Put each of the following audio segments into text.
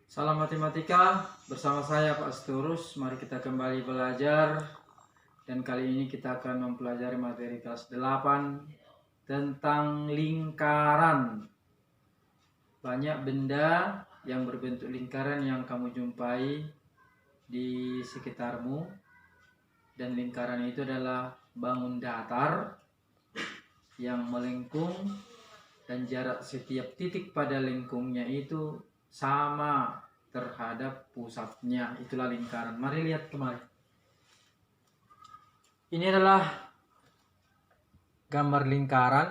Salam matematika, bersama saya Pak Asturus. Mari kita kembali belajar. Dan kali ini kita akan mempelajari materi kelas 8 tentang lingkaran. Banyak benda yang berbentuk lingkaran yang kamu jumpai di sekitarmu. Dan lingkaran itu adalah bangun datar yang melengkung, dan jarak setiap titik pada lengkungnya itu sama terhadap pusatnya. Itulah lingkaran. Mari lihat kemari. Ini adalah gambar lingkaran,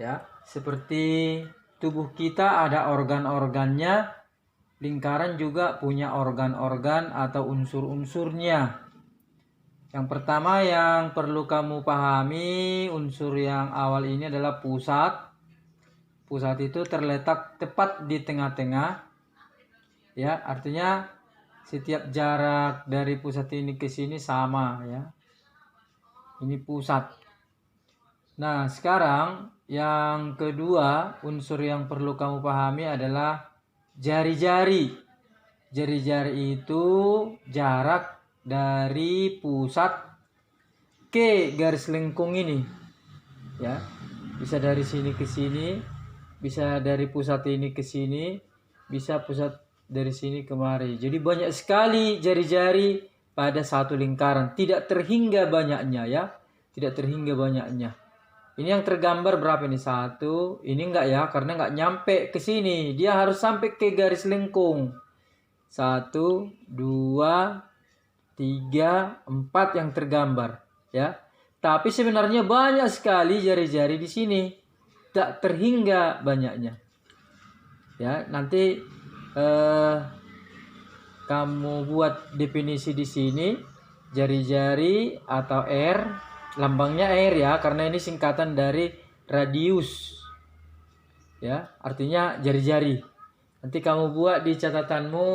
ya. Seperti tubuh kita ada organ-organnya, lingkaran juga punya organ-organ atau unsur-unsurnya. Yang pertama yang perlu kamu pahami, unsur yang awal ini adalah pusat. Pusat itu terletak tepat di tengah-tengah, ya, artinya setiap jarak dari pusat ini ke sini sama, ya. Ini pusat. Nah, sekarang yang kedua, unsur yang perlu kamu pahami adalah jari-jari. Jari-jari itu jarak dari pusat ke garis lengkung ini, ya. Bisa dari sini ke sini, bisa dari pusat ini ke sini, bisa pusat dari sini kemari. Jadi banyak sekali jari-jari pada satu lingkaran. Tidak terhingga banyaknya, ya. Tidak terhingga banyaknya. Ini yang tergambar berapa ini? 1. Ini enggak, ya, karena enggak nyampe ke sini. Dia harus sampai ke garis lengkung. 1, 2, 3, 4 yang tergambar, ya. Tapi sebenarnya banyak sekali jari-jari di sini. Tak terhingga banyaknya, ya. Nanti kamu buat definisi di sini, jari-jari atau R, lambangnya R, ya, karena ini singkatan dari radius, ya, artinya jari-jari. Nanti kamu buat di catatanmu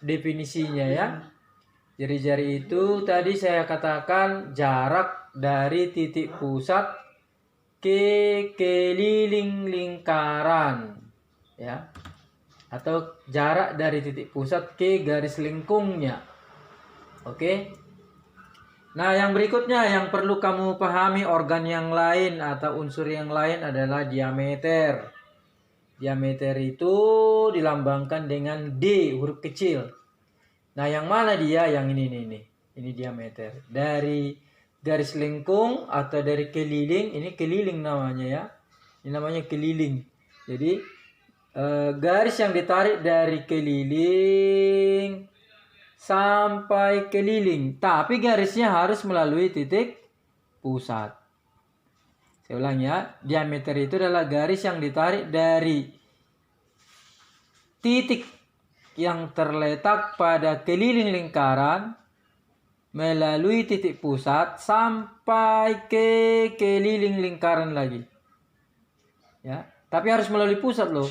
definisinya, ya. Jari-jari itu tadi saya katakan jarak dari titik pusat ke keliling lingkaran, ya, atau jarak dari titik pusat ke garis lengkungnya. Oke. Nah, yang berikutnya yang perlu kamu pahami, organ yang lain atau unsur yang lain adalah diameter. Diameter itu dilambangkan dengan D, huruf kecil. Nah, yang mana dia? Yang ini. Ini diameter. Dari garis lengkung atau dari keliling, ini keliling namanya, ya. Ini namanya keliling. Jadi garis yang ditarik dari keliling sampai keliling, tapi garisnya harus melalui titik pusat. Saya ulang, ya. Diameter itu adalah garis yang ditarik dari titik yang terletak pada keliling lingkaran melalui titik pusat sampai ke keliling lingkaran lagi, ya. Tapi harus melalui pusat, loh.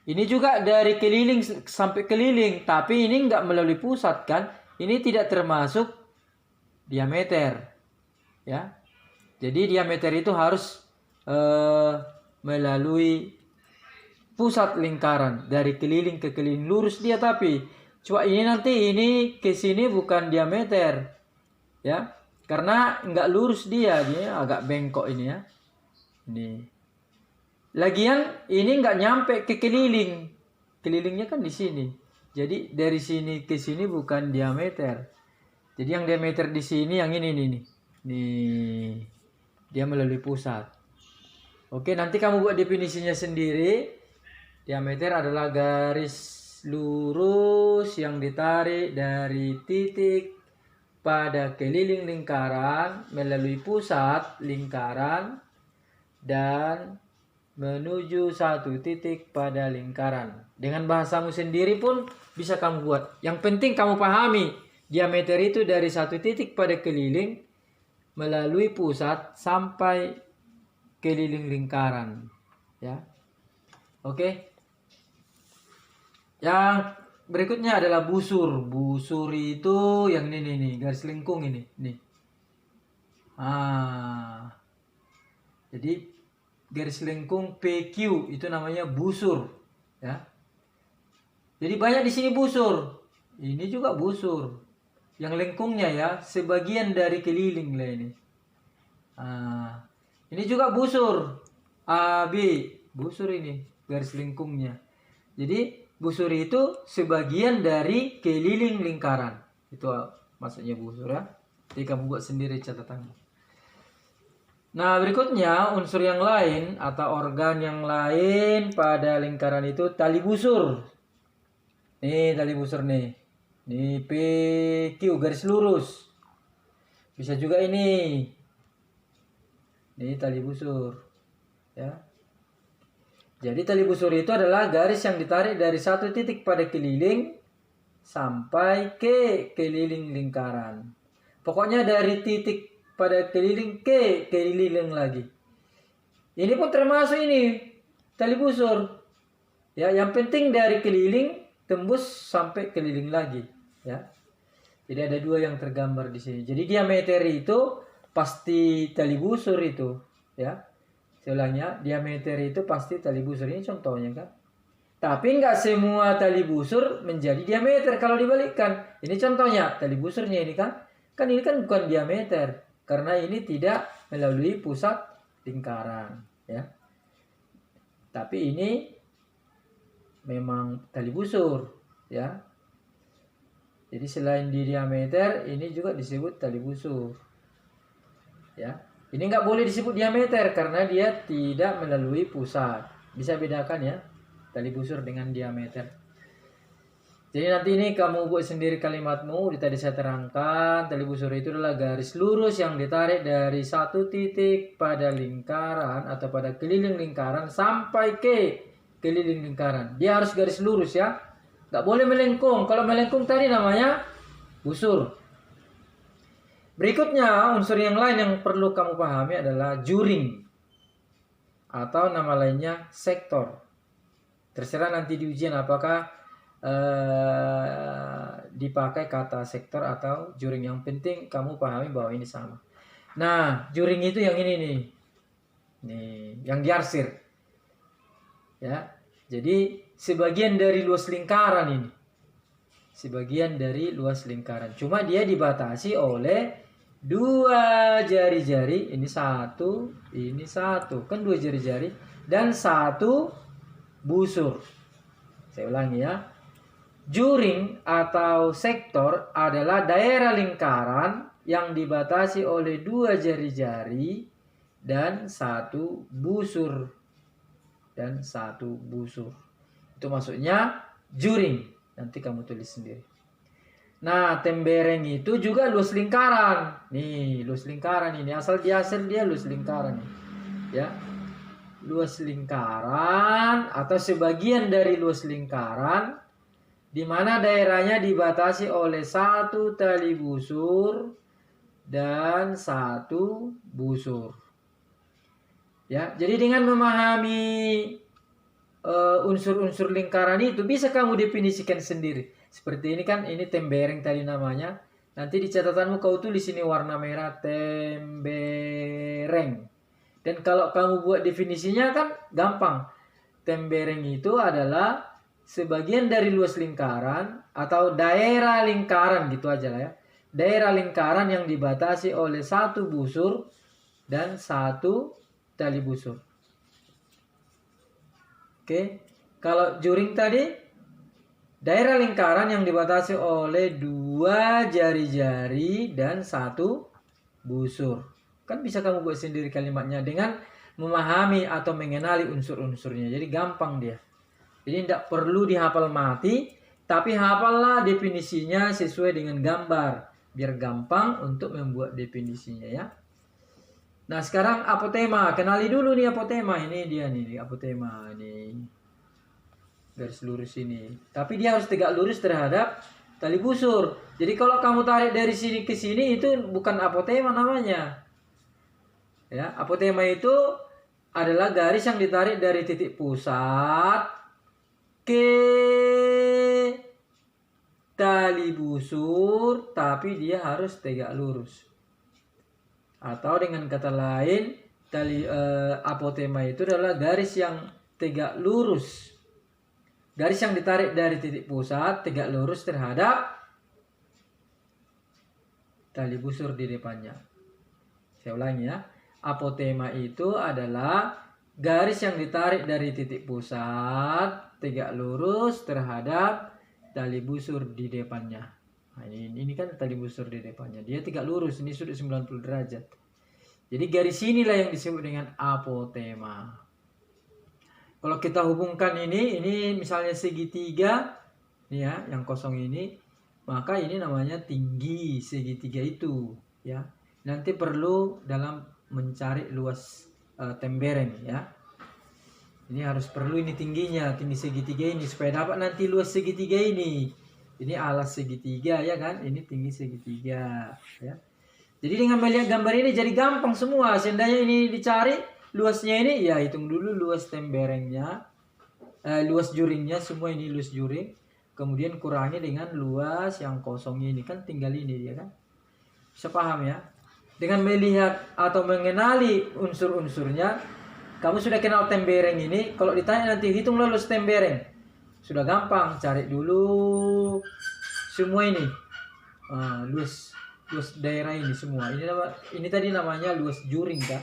Ini juga dari keliling sampai keliling, tapi ini enggak melalui pusat, kan? Ini tidak termasuk diameter, ya. Jadi diameter itu harus melalui pusat lingkaran, dari keliling ke keliling, lurus dia. Tapi coba ini nanti ini ke sini bukan diameter, ya, karena enggak lurus dia agak bengkok ini, ya. Ini. Lagian ini enggak nyampe ke keliling. Kelilingnya kan di sini. Jadi dari sini ke sini bukan diameter. Jadi yang diameter di sini yang ini nih. Nih. Dia melalui pusat. Oke, nanti kamu buat definisinya sendiri. Diameter adalah garis lurus yang ditarik dari titik pada keliling lingkaran melalui pusat lingkaran dan menuju satu titik pada lingkaran. Dengan bahasamu sendiri pun bisa kamu buat. Yang penting kamu pahami, diameter itu dari satu titik pada keliling melalui pusat sampai keliling lingkaran, ya. Oke. Yang berikutnya adalah busur. Busur itu yang ini nih, garis lengkung ini, nih. Jadi garis lengkung PQ itu namanya busur, ya. Jadi banyak di sini busur. Ini juga busur. Yang lengkungnya ya, sebagian dari keliling lah ini. Nah, ini juga busur. A, B, busur ini, garis lengkungnya. Jadi busur itu sebagian dari keliling lingkaran. Itu maksudnya busur ya. Jadi kamu buat sendiri catatannya. Nah, berikutnya unsur yang lain atau organ yang lain pada lingkaran itu tali busur. Nih tali busur nih. Ini PQ garis lurus. Bisa juga ini. Ini tali busur. Ya. Jadi tali busur itu adalah garis yang ditarik dari satu titik pada keliling sampai ke keliling lingkaran. Pokoknya dari titik pada keliling ke keliling lagi. Ini pun termasuk ini tali busur. Ya, yang penting dari keliling tembus sampai keliling lagi, ya. Jadi ada dua yang tergambar di sini. Jadi diameter itu pasti tali busur itu, ya. Saya diameter itu pasti tali busur. Ini contohnya kan. Tapi nggak semua tali busur menjadi diameter kalau dibalikkan. Ini contohnya tali busurnya ini kan. Kan ini kan bukan diameter karena ini tidak melalui pusat lingkaran, ya. Tapi ini memang tali busur, ya. Jadi selain di diameter, ini juga disebut tali busur, ya. Ini nggak boleh disebut diameter karena dia tidak melalui pusat. Bisa bedakan ya, tali busur dengan diameter. Jadi nanti ini kamu buat sendiri kalimatmu. Tadi saya terangkan, tali busur itu adalah garis lurus yang ditarik dari satu titik pada lingkaran atau pada keliling lingkaran sampai ke keliling lingkaran. Dia harus garis lurus ya. Nggak boleh melengkung. Kalau melengkung tadi namanya busur. Berikutnya unsur yang lain yang perlu kamu pahami adalah juring. Atau nama lainnya sektor. Terserah nanti di ujian apakah dipakai kata sektor atau juring. Yang penting kamu pahami bahwa ini sama. Nah, juring itu yang ini nih. Nih, yang diarsir. Ya. Jadi sebagian dari luas lingkaran ini. Sebagian dari luas lingkaran. Cuma dia dibatasi oleh dua jari-jari. Ini satu, ini satu. Kan dua jari-jari. Dan satu busur. Saya ulangi ya. Juring atau sektor adalah daerah lingkaran yang dibatasi oleh dua jari-jari dan satu busur. Dan satu busur. Itu maksudnya juring. Nanti kamu tulis sendiri. Nah, tembereng itu juga luas lingkaran. Nih, luas lingkaran ini. Asal dia luas lingkaran. Ya. Luas lingkaran atau sebagian dari luas lingkaran di mana daerahnya dibatasi oleh satu tali busur dan satu busur. Ya, jadi dengan memahami unsur-unsur lingkaran itu bisa kamu definisikan sendiri. Seperti ini kan, ini tembereng tadi namanya. Nanti di catatanmu kau tulis ini warna merah tembereng. Dan kalau kamu buat definisinya kan gampang. Tembereng itu adalah sebagian dari luas lingkaran atau daerah lingkaran gitu aja lah ya. Daerah lingkaran yang dibatasi oleh satu busur dan satu tali busur. Oke. Kalau juring tadi daerah lingkaran yang dibatasi oleh dua jari-jari dan satu busur. Kan bisa kamu buat sendiri kalimatnya dengan memahami atau mengenali unsur-unsurnya. Jadi gampang dia. Jadi tidak perlu dihafal mati, tapi hafallah definisinya sesuai dengan gambar. Biar gampang untuk membuat definisinya ya. Nah sekarang apotema. Kenali dulu nih apotema. Ini dia nih apotema. Ini garis lurus ini. Tapi dia harus tegak lurus terhadap tali busur. Jadi kalau kamu tarik dari sini ke sini itu bukan apotema namanya. Ya, apotema itu adalah garis yang ditarik dari titik pusat ke tali busur, tapi dia harus tegak lurus. Atau dengan kata lain, apotema itu adalah garis yang tegak lurus garis yang ditarik dari titik pusat tegak lurus terhadap tali busur di depannya. Saya ulangi ya. Apotema itu adalah garis yang ditarik dari titik pusat tegak lurus terhadap tali busur di depannya. Nah, ini kan tali busur di depannya. Dia tegak lurus, ini sudut 90 derajat. Jadi garis inilah yang disebut dengan apotema. Kalau kita hubungkan ini misalnya segitiga, nih ya, yang kosong ini, maka ini namanya tinggi segitiga itu, ya. Nanti perlu dalam mencari luas tembereng, ya. Ini harus perlu ini tingginya, tinggi segitiga ini supaya dapat nanti luas segitiga ini. Ini alas segitiga, ya kan? Ini tinggi segitiga, ya. Jadi dengan melihat gambar ini jadi gampang semua. Seandainya ini dicari luasnya ini, ya hitung dulu luas temberengnya, luas juringnya, semua ini luas juring. Kemudian kurangi dengan luas yang kosong ini, kan tinggal ini dia kan. Bisa paham ya? Dengan melihat atau mengenali unsur-unsurnya, kamu sudah kenal tembereng ini. Kalau ditanya nanti hitung luas tembereng, sudah gampang. Cari dulu semua ini, luas daerah ini semua. Ini tadi namanya luas juring kan?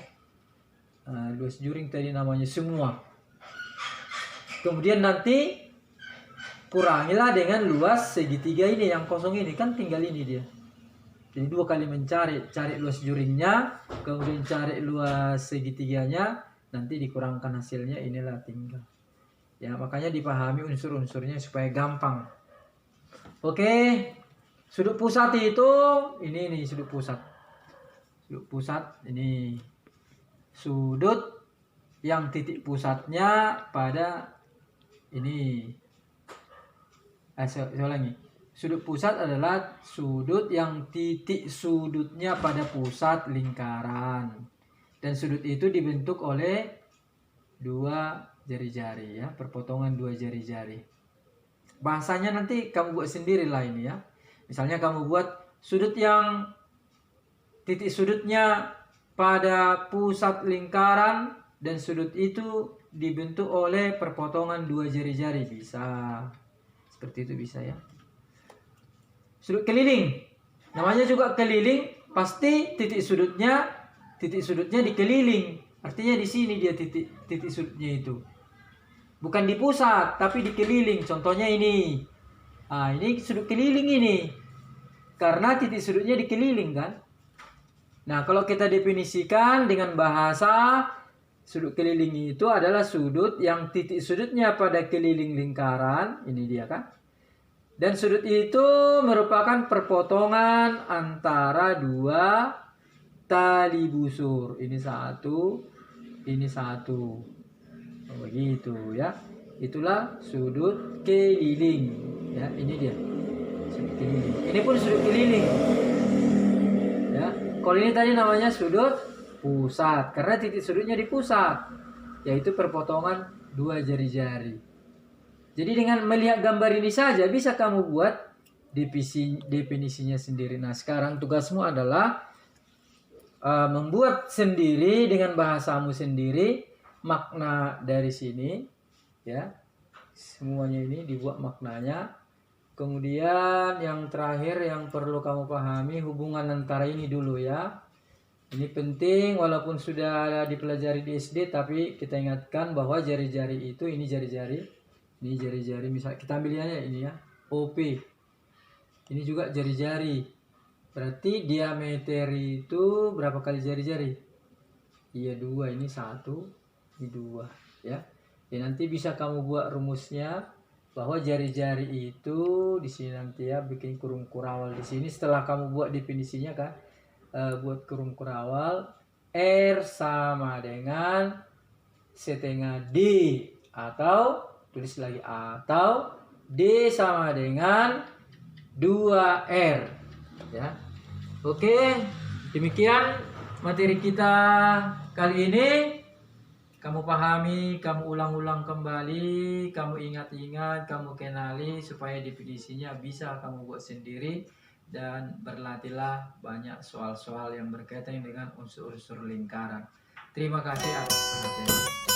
Luas juring tadi namanya semua. Kemudian nanti kurangilah dengan luas segitiga ini yang kosong ini, kan tinggal ini dia. Jadi 2 kali mencari, cari luas juringnya, kemudian cari luas segitiganya, nanti dikurangkan hasilnya, inilah tinggal. Ya, makanya dipahami unsur-unsurnya supaya gampang. Oke. Sudut pusat itu ini nih sudut pusat. Sudut pusat ini sudut yang titik pusatnya pada ini. Saya ulangi. Sudut pusat adalah sudut yang titik sudutnya pada pusat lingkaran. Dan sudut itu dibentuk oleh 2 jari-jari ya, perpotongan 2 jari-jari. Bahasanya nanti kamu buat sendiri lah ini ya. Misalnya kamu buat sudut yang titik sudutnya pada pusat lingkaran dan sudut itu dibentuk oleh perpotongan 2 jari-jari, bisa. Seperti itu bisa ya. Sudut keliling. Namanya juga keliling, pasti titik sudutnya dikeliling. Artinya di sini dia titik sudutnya itu. Bukan di pusat, tapi dikeliling. Contohnya ini. Ini sudut keliling ini. Karena titik sudutnya dikeliling kan. Nah, kalau kita definisikan dengan bahasa, sudut keliling itu adalah sudut yang titik sudutnya pada keliling lingkaran. Ini dia kan. Dan sudut itu merupakan perpotongan antara 2 tali busur. Ini satu, ini satu. Begitu ya. Itulah sudut keliling. Ya, ini dia. Sudut keliling. Ini pun sudut keliling. Ya. Kalau ini tadi namanya sudut pusat karena titik sudutnya di pusat, yaitu perpotongan 2 jari-jari. Jadi dengan melihat gambar ini saja bisa kamu buat definisinya sendiri. Nah, sekarang tugasmu adalah membuat sendiri dengan bahasamu sendiri makna dari sini ya. Semuanya ini dibuat maknanya. Kemudian yang terakhir yang perlu kamu pahami hubungan antara ini dulu ya. Ini penting walaupun sudah dipelajari di SD, tapi kita ingatkan bahwa jari-jari itu ini jari-jari. Ini jari-jari, misal kita ambilnya ini ya, OP. Ini juga jari-jari. Berarti diameter itu berapa kali jari-jari? Iya 2, ini 1, ini 2 ya. Ya nanti bisa kamu buat rumusnya bahwa jari-jari itu di sini nanti ya bikin kurung kurawal di sini. Setelah kamu buat definisinya kan, buat kurung kurawal R sama dengan setengah D atau tulis lagi atau D sama dengan 2R ya. Oke, demikian materi kita kali ini. Kamu pahami, kamu ulang-ulang kembali, kamu ingat-ingat, kamu kenali supaya definisinya bisa kamu buat sendiri. Dan berlatihlah banyak soal-soal yang berkaitan dengan unsur-unsur lingkaran. Terima kasih atas perhatiannya.